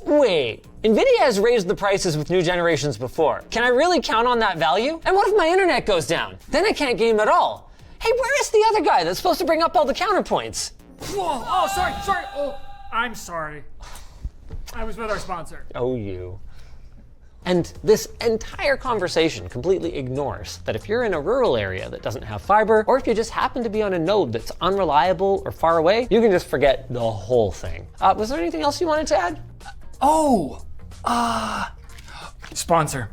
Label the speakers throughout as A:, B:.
A: Wait, NVIDIA has raised the prices with new generations before. Can I really count on that value? And what if my internet goes down? Then I can't game at all. Hey, where is the other guy that's supposed to bring up all the counterpoints?
B: Whoa, oh, sorry. Oh, I'm sorry. I was with our sponsor.
A: Oh, you. And this entire conversation completely ignores that if you're in a rural area that doesn't have fiber, or if you just happen to be on a node that's unreliable or far away, you can just forget the whole thing. Was there anything else you wanted to add?
B: Sponsor.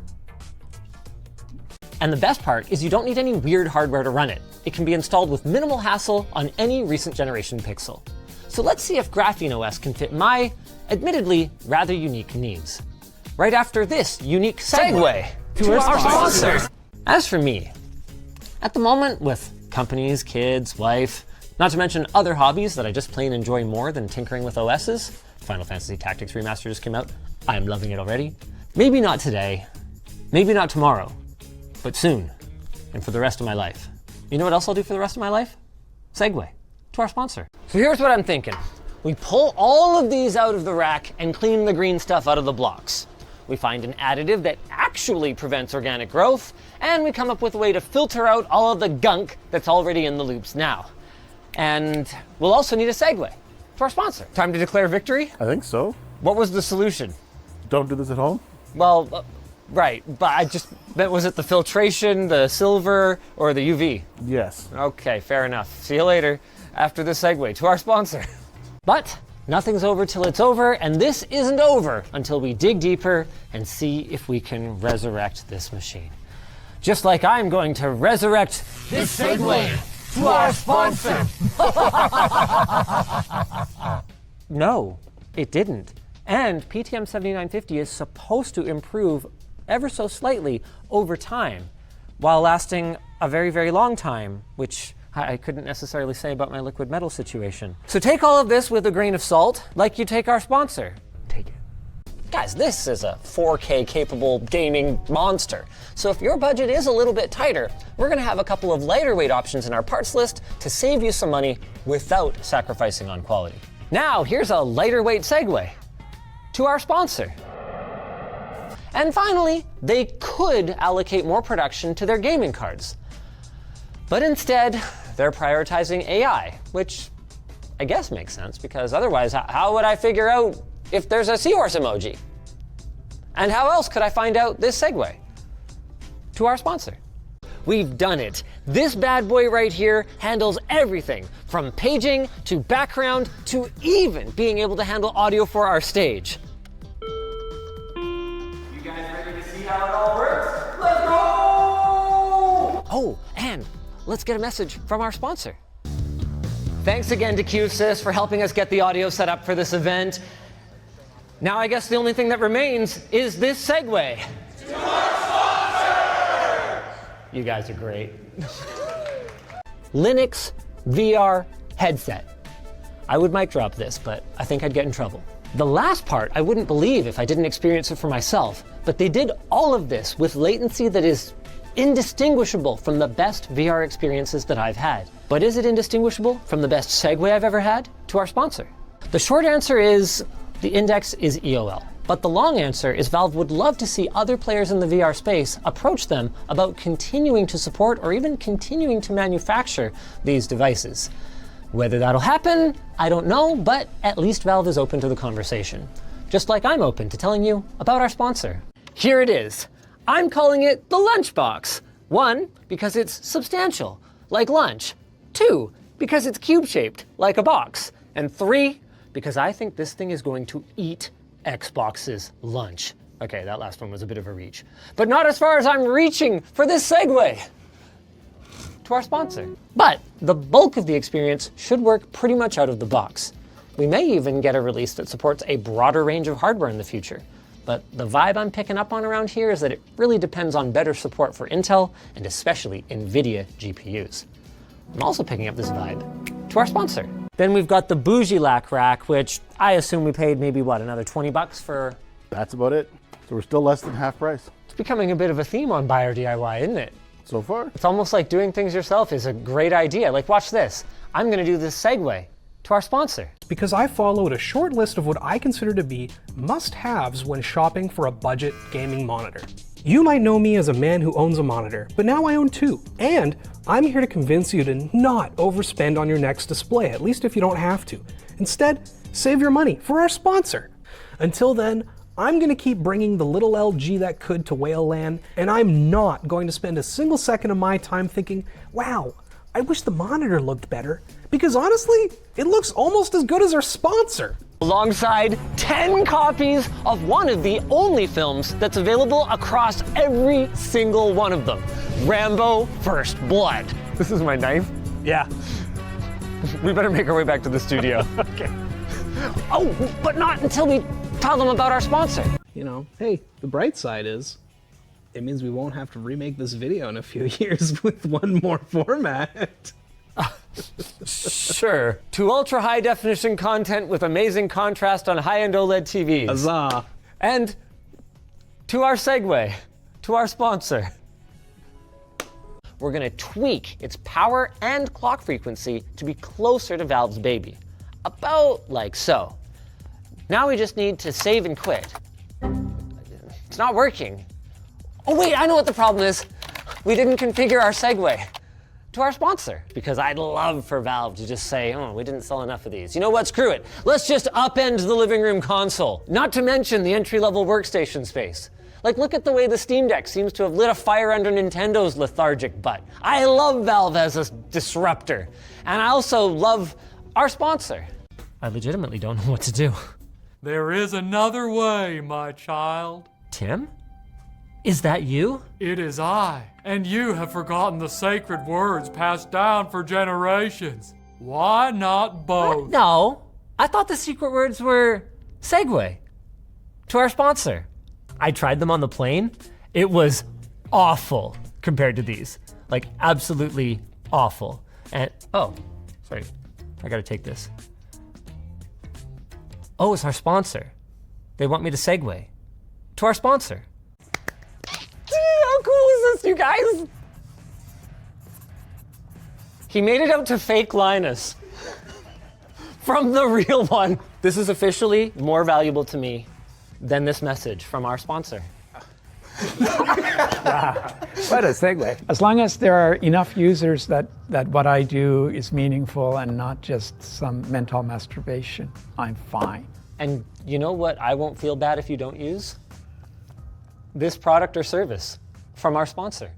A: And the best part is you don't need any weird hardware to run it. It can be installed with minimal hassle on any recent generation Pixel. So let's see if Graphene OS can fit my, admittedly, rather unique needs. Right after this unique segue to our sponsor. As for me, at the moment with companies, kids, wife, not to mention other hobbies that I just plain enjoy more than tinkering with OSs, Final Fantasy Tactics Remaster just came out, I am loving it already. Maybe not today, maybe not tomorrow, but soon, and for the rest of my life. You know what else I'll do for the rest of my life? Segue to our sponsor. So here's what I'm thinking. We pull all of these out of the rack and clean the green stuff out of the blocks. We find an additive that actually prevents organic growth, and we come up with a way to filter out all of the gunk that's already in the loops now. And we'll also need a segue to our sponsor. Time to declare victory?
C: I think so.
A: What was the solution?
C: Don't do this at home?
A: Well, right, but I just meant, was it the filtration, the silver, or the UV?
C: Yes.
A: Okay, fair enough. See you later after this segue to our sponsor. But nothing's over till it's over, and this isn't over until we dig deeper and see if we can resurrect this machine. Just like I'm going to resurrect this segue to our sponsor. No, it didn't. And PTM 7950 is supposed to improve ever so slightly over time, while lasting a very, very long time, which I couldn't necessarily say about my liquid metal situation. So take all of this with a grain of salt, like you take our sponsor. Take it. Guys, this is a 4K capable gaming monster. So if your budget is a little bit tighter, we're gonna have a couple of lighter weight options in our parts list to save you some money without sacrificing on quality. Now, here's a lighter weight segue to our sponsor. And finally, they could allocate more production to their gaming cards. But instead, they're prioritizing AI, which I guess makes sense, because otherwise, how would I figure out if there's a seahorse emoji? And how else could I find out this segue to our sponsor? We've done it. This bad boy right here handles everything from paging to background to even being able to handle audio for our stage. You guys ready to see how it all works? Let's go! Oh, and let's get a message from our sponsor. Thanks again to QSys for helping us get the audio set up for this event. Now I guess the only thing that remains is this segue. To our sponsor! You guys are great. Linux VR headset. I would mic drop this, but I think I'd get in trouble. The last part I wouldn't believe if I didn't experience it for myself, but they did all of this with latency that is indistinguishable from the best VR experiences that I've had. But is it indistinguishable from the best segue I've ever had? To our sponsor. The short answer is the index is EOL. But the long answer is Valve would love to see other players in the VR space approach them about continuing to support or even continuing to manufacture these devices. Whether that'll happen, I don't know, but at least Valve is open to the conversation. Just like I'm open to telling you about our sponsor. Here it is. I'm calling it the Lunchbox. 1, because it's substantial, like lunch. 2, because it's cube-shaped, like a box. And 3, because I think this thing is going to eat Xbox's lunch. Okay, that last one was a bit of a reach. But not as far as I'm reaching for this segue to our sponsor. But the bulk of the experience should work pretty much out of the box. We may even get a release that supports a broader range of hardware in the future. But the vibe I'm picking up on around here is that it really depends on better support for Intel and especially NVIDIA GPUs. I'm also picking up this vibe to our sponsor. Then we've got the Bougie Lac rack, which I assume we paid maybe, what, another 20 bucks for?
C: That's about it. So we're still less than half price.
A: It's becoming a bit of a theme on buyer DIY, isn't it?
C: So far.
A: It's almost like doing things yourself is a great idea. Like, watch this. I'm gonna do this segue to our sponsor.
D: Because I followed a short list of what I consider to be must-haves when shopping for a budget gaming monitor. You might know me as a man who owns a monitor, but now I own two. And I'm here to convince you to not overspend on your next display, at least if you don't have to. Instead, save your money for our sponsor. Until then, I'm going to keep bringing the little LG that could to Whale Land, and I'm not going to spend a single second of my time thinking, wow, I wish the monitor looked better, because honestly, it looks almost as good as our sponsor.
A: Alongside 10 copies of one of the only films that's available across every single one of them. Rambo First Blood. This is my knife.
D: Yeah.
A: We better make our way back to the studio.
D: Okay.
A: Oh, but not until we tell them about our sponsor.
D: You know, hey, the bright side is, it means we won't have to remake this video in a few years with one more format.
A: Sure. To ultra high definition content with amazing contrast on high-end OLED TVs.
D: Huzzah.
A: And to our Segue, to our sponsor. We're gonna tweak its power and clock frequency to be closer to Valve's baby. About like so. Now we just need to save and quit. It's not working. Oh wait, I know what the problem is. We didn't configure our Segue to our sponsor, because I'd love for Valve to just say, oh, we didn't sell enough of these. You know what, screw it. Let's just upend the living room console. Not to mention the entry-level workstation space. Like, look at the way the Steam Deck seems to have lit a fire under Nintendo's lethargic butt. I love Valve as a disruptor. And I also love our sponsor. I legitimately don't know what to do.
B: There is another way, my child.
A: Tim? Is that you?
B: It is I, and you have forgotten the sacred words passed down for generations. Why not both?
A: No, I thought the secret words were Segue to our sponsor. I tried them on the plane. It was awful compared to these. Like, absolutely awful. And, oh, sorry, I gotta take this. Oh, it's our sponsor. They want me to segue to our sponsor. How cool is this, you guys? He made it out to fake Linus from the real one. This is officially more valuable to me than this message from our sponsor.
E: What a segue. As long as there are enough users that what I do is meaningful and not just some mental masturbation, I'm fine.
A: And you know what I won't feel bad if you don't use? This product or service from our sponsor.